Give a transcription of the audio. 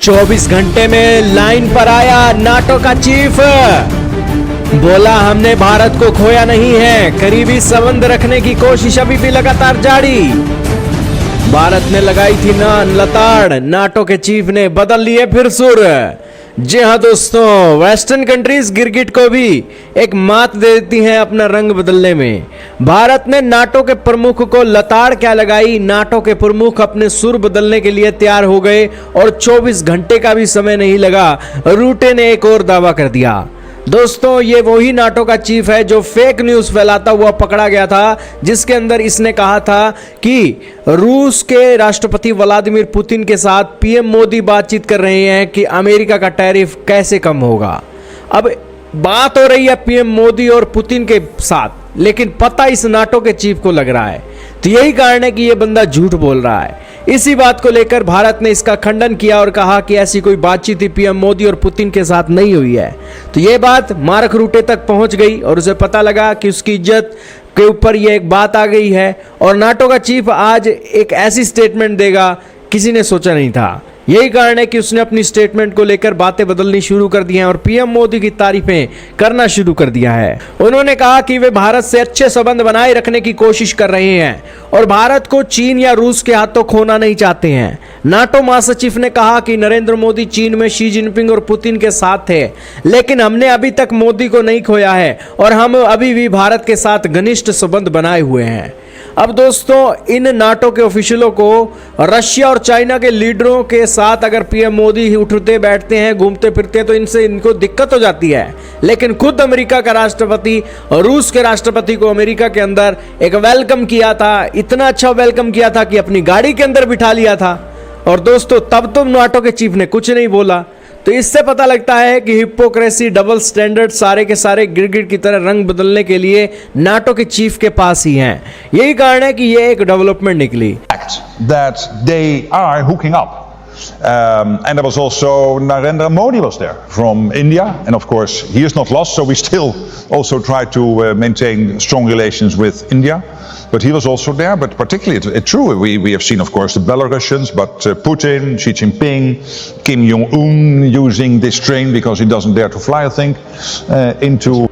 24 घंटे में लाइन पर आया नाटो का चीफ। बोला हमने भारत को खोया नहीं है, करीबी संबंध रखने की कोशिश अभी भी लगातार जारी। भारत ने लगाई थी ना लताड़, नाटो के चीफ ने बदल लिए फिर सुर। जी हाँ दोस्तों, वेस्टर्न कंट्रीज गिरगिट को भी एक मात दे देती हैं अपना रंग बदलने में। भारत ने नाटो के प्रमुख को लताड़ क्या लगाई, नाटो के प्रमुख अपने सुर बदलने के लिए तैयार हो गए और 24 घंटे का भी समय नहीं लगा, रूटे ने एक और दावा कर दिया। दोस्तों, ये वही नाटो का चीफ है जो फेक न्यूज फैलाता हुआ पकड़ा गया था, जिसके अंदर इसने कहा था कि रूस के राष्ट्रपति व्लादिमीर पुतिन के साथ पीएम मोदी बातचीत कर रहे हैं कि अमेरिका का टैरिफ कैसे कम होगा। अब बात हो रही है पीएम मोदी और पुतिन के साथ, लेकिन पता इस नाटो के चीफ को लग रहा है। तो यही कारण है कि यह बंदा झूठ बोल रहा है। इसी बात को लेकर भारत ने इसका खंडन किया और कहा कि ऐसी कोई बातचीत पीएम मोदी और पुतिन के साथ नहीं हुई है। तो यह बात मार्क रूटे तक पहुंच गई और उसे पता लगा कि उसकी इज्जत के ऊपर यह एक बात आ गई है और नाटो का चीफ आज एक ऐसी स्टेटमेंट देगा किसी ने सोचा नहीं था। यही कारण है कि उसने अपनी स्टेटमेंट को लेकर बातें बदलनी शुरू कर दी हैं और पीएम मोदी की तारीफें करना शुरू कर दिया है। उन्होंने कहा कि वे भारत से अच्छे संबंध बनाए रखने की कोशिश कर रहे हैं और भारत को चीन या रूस के हाथों खोना नहीं चाहते हैं। नाटो महासचिव ने कहा कि नरेंद्र मोदी चीन में शी जिनपिंग और पुतिन के साथ थे, लेकिन हमने अभी तक मोदी को नहीं खोया है और हम अभी भी भारत के साथ घनिष्ठ संबंध बनाए हुए हैं। अब दोस्तों, इन नाटो के ऑफिशियलों को रशिया और चाइना के लीडरों के साथ अगर पीएम मोदी उठते बैठते हैं, घूमते फिरते हैं, तो इनको दिक्कत हो जाती है। लेकिन खुद अमेरिका का राष्ट्रपति और रूस के राष्ट्रपति को अमेरिका के अंदर एक वेलकम किया था, इतना अच्छा वेलकम किया था कि अपनी गाड़ी के अंदर बिठा लिया था। और दोस्तों, तब तो नाटो के चीफ ने कुछ नहीं बोला। तो इससे पता लगता है कि हिपोक्रेसी, डबल स्टैंडर्ड सारे के सारे गिरगिट की तरह रंग बदलने के लिए नाटो के चीफ के पास ही हैं। यही कारण है कि ये एक डेवलपमेंट निकली। That they are hooking up. And there was also Narendra Modi was there from India, and of course he is not lost, so we still also try to maintain strong relations with India. But he was also there. But particularly, it's true. We have seen, of course, the Belarusians, but Putin, Xi Jinping, Kim Jong-un using this train because he doesn't dare to fly, I think, into